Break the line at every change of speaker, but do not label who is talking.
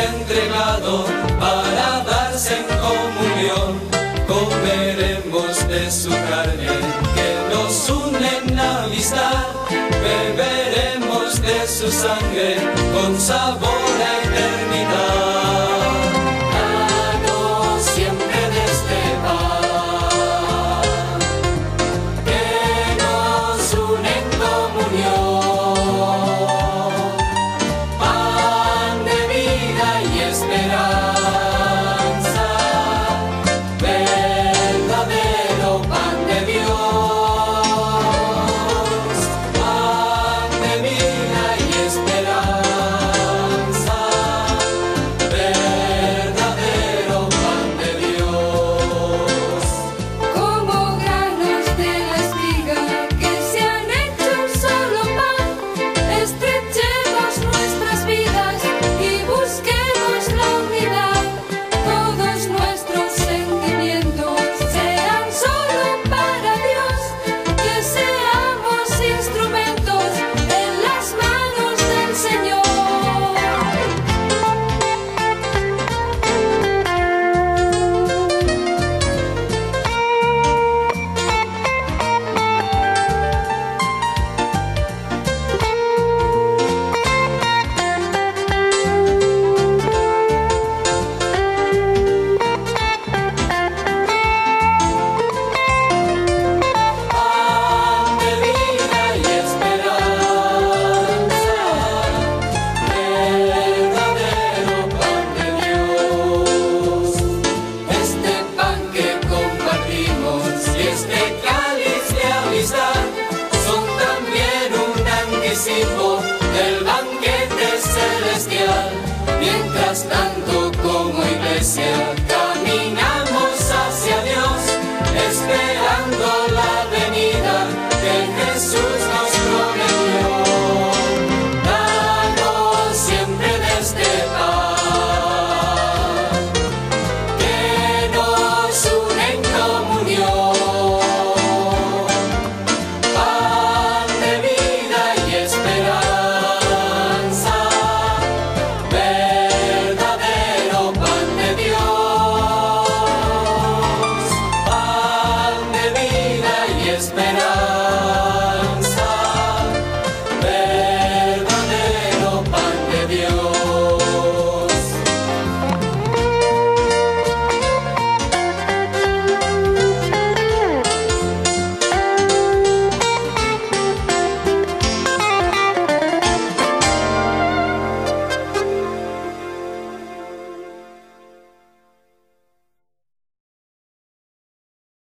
se ha entregado para darse en comunión. Comeremos de su carne que nos une en amistad, beberemos de su sangre con sabor a eternidad. Danos siempre de este pan que nos une en comunión, pan de vida y esperanza. Son también un anticipo del banquete celestial. Mientras tanto, como iglesia, caminamos hacia Dios, esperando la venida de Jesús.